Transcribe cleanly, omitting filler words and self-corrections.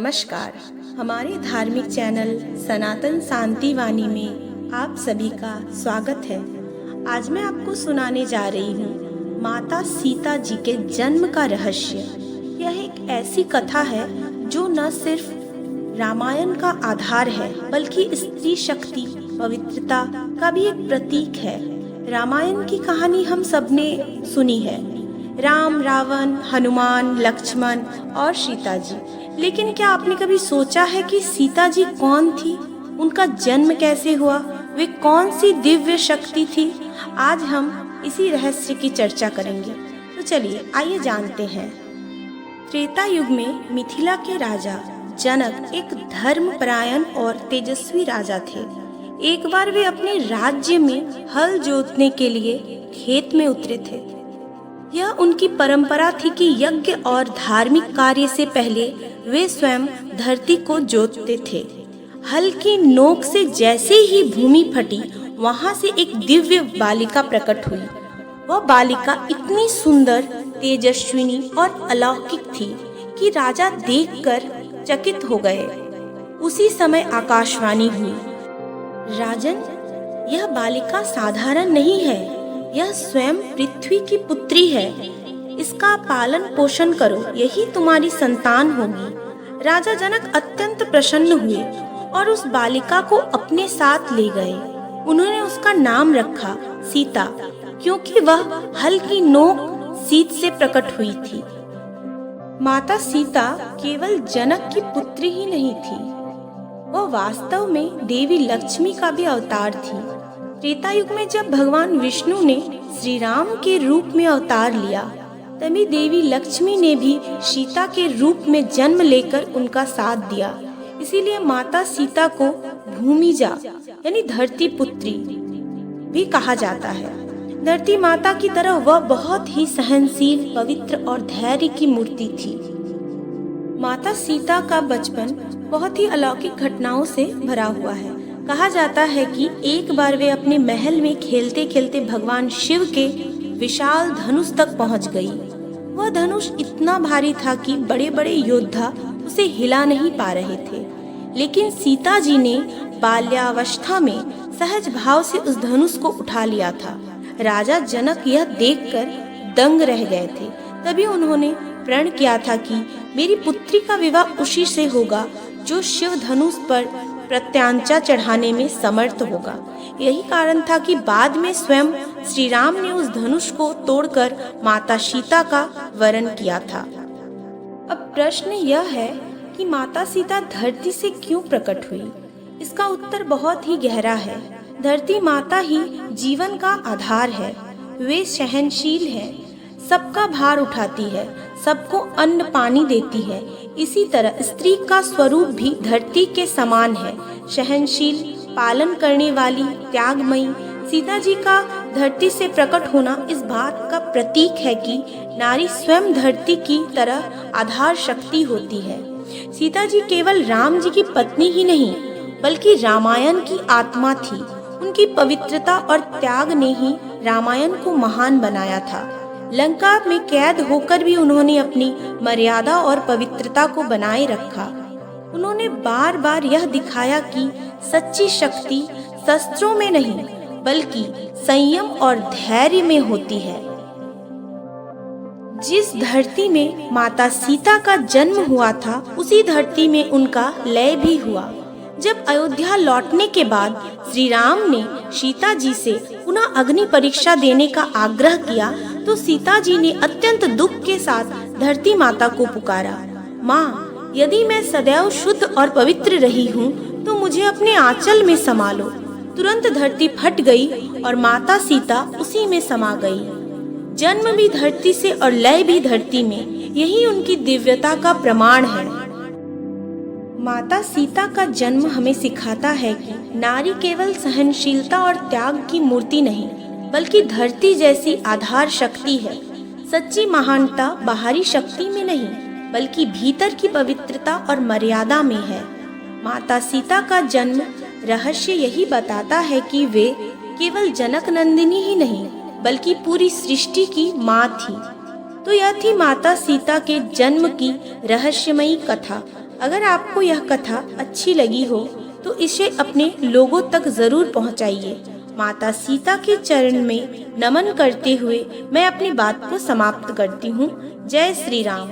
नमस्कार। हमारे धार्मिक चैनल सनातन शांति वाणी में आप सभी का स्वागत है। आज मैं आपको सुनाने जा रही हूँ माता सीता जी के जन्म का रहस्य। यह एक ऐसी कथा है जो न सिर्फ रामायण का आधार है बल्कि स्त्री शक्ति पवित्रता का भी एक प्रतीक है। रामायण की कहानी हम सबने सुनी है, राम, रावण, हनुमान, लक्ष्मण और सीता जी। लेकिन क्या आपने कभी सोचा है कि सीता जी कौन थी? उनका जन्म कैसे हुआ? वे कौन सी दिव्य शक्ति थी? आज हम इसी रहस्य की चर्चा करेंगे। तो चलिए आइए जानते हैं। त्रेता युग में मिथिला के राजा जनक एक धर्मपरायण और तेजस्वी राजा थे। एक बार वे अपने राज्य में हल जोतने के लिए खेत में उतरे थे। यह उनकी परंपरा थी कि यज्ञ और धार्मिक कार्य से पहले वे स्वयं धरती को जोतते थे। हल की नोक से जैसे ही भूमि फटी, वहां से एक दिव्य बालिका प्रकट हुई। वह बालिका इतनी सुंदर, तेजस्विनी और अलौकिक थी कि राजा देखकर चकित हो गए। उसी समय आकाशवाणी हुई, राजन, यह बालिका साधारण नहीं है, यह स्वयं पृथ्वी की पुत्री है। इसका पालन पोषण करो, यही तुम्हारी संतान होगी। राजा जनक अत्यंत प्रसन्न हुए और उस बालिका को अपने साथ ले गए। उन्होंने उसका नाम रखा सीता, क्योंकि वह हल की नोक सीत से प्रकट हुई थी। माता सीता केवल जनक की पुत्री ही नहीं थी, वह वास्तव में देवी लक्ष्मी का भी अवतार थी। त्रेता युग में जब भगवान विष्णु ने श्री राम के रूप में अवतार लिया, तभी देवी लक्ष्मी ने भी सीता के रूप में जन्म लेकर उनका साथ दिया। इसीलिए माता सीता को भूमिजा यानी धरती पुत्री भी कहा जाता है। धरती माता की तरह वह बहुत ही सहनशील, पवित्र और धैर्य की मूर्ति थी। माता सीता का बचपन बहुत ही अलौकिक घटनाओं से भरा हुआ है। कहा जाता है कि एक बार वे अपने महल में खेलते खेलते भगवान शिव के विशाल धनुष तक पहुंच गई। वह धनुष इतना भारी था कि बड़े बड़े योद्धा उसे हिला नहीं पा रहे थे। लेकिन सीता जी ने बाल्यावस्था में सहज भाव से उस धनुष को उठा लिया था। राजा जनक यह देखकर दंग रह गए थे। तभी उन्होंने प्रण किया था कि मेरी पुत्री का विवाह उसी से होगा जो शिव धनुष पर प्रत्यांचा चढ़ाने में समर्थ होगा। यही कारण था कि बाद में स्वयं श्री राम ने उस धनुष को तोड़कर माता सीता का वरण किया था। अब प्रश्न यह है कि माता सीता धरती से क्यों प्रकट हुई? इसका उत्तर बहुत ही गहरा है। धरती माता ही जीवन का आधार है। वे सहनशील है, सबका भार उठाती है, सबको अन्न पानी देती है। इसी तरह स्त्री का स्वरूप भी धरती के समान है, सहनशील, पालन करने वाली, त्यागमयी। सीता जी का धरती से प्रकट होना इस बात का प्रतीक है कि नारी स्वयं धरती की तरह आधार शक्ति होती है। सीता जी केवल राम जी की पत्नी ही नहीं बल्कि रामायण की आत्मा थी। उनकी पवित्रता और त्याग ने ही रामायण को महान बनाया था। लंका में कैद होकर भी उन्होंने अपनी मर्यादा और पवित्रता को बनाए रखा। उन्होंने बार बार यह दिखाया कि सच्ची शक्ति शस्त्रों में नहीं बल्कि संयम और धैर्य में होती है। जिस धरती में माता सीता का जन्म हुआ था, उसी धरती में उनका लय भी हुआ। जब अयोध्या लौटने के बाद श्री राम ने सीता जी से पुनः अग्नि परीक्षा देने का आग्रह किया, तो सीता जी ने अत्यंत दुख के साथ धरती माता को पुकारा, माँ, यदि मैं सदैव शुद्ध और पवित्र रही हूँ तो मुझे अपने आंचल में समा लो। तुरंत धरती फट गई और माता सीता उसी में समा गई। जन्म भी धरती से और लय भी धरती में, यही उनकी दिव्यता का प्रमाण है। माता सीता का जन्म हमें सिखाता है कि नारी केवल सहनशीलता और त्याग की मूर्ति नहीं बल्कि धरती जैसी आधार शक्ति है। सच्ची महानता बाहरी शक्ति में नहीं बल्कि भीतर की पवित्रता और मर्यादा में है। माता सीता का जन्म रहस्य यही बताता है कि वे केवल जनक नंदिनी ही नहीं बल्कि पूरी सृष्टि की माँ थी। तो यह थी माता सीता के जन्म की रहस्यमयी कथा। अगर आपको यह कथा अच्छी लगी हो तो इसे अपने लोगों तक ज़रूर पहुंचाइए। माता सीता के चरण में नमन करते हुए मैं अपनी बात को समाप्त करती हूँ। जय श्री राम।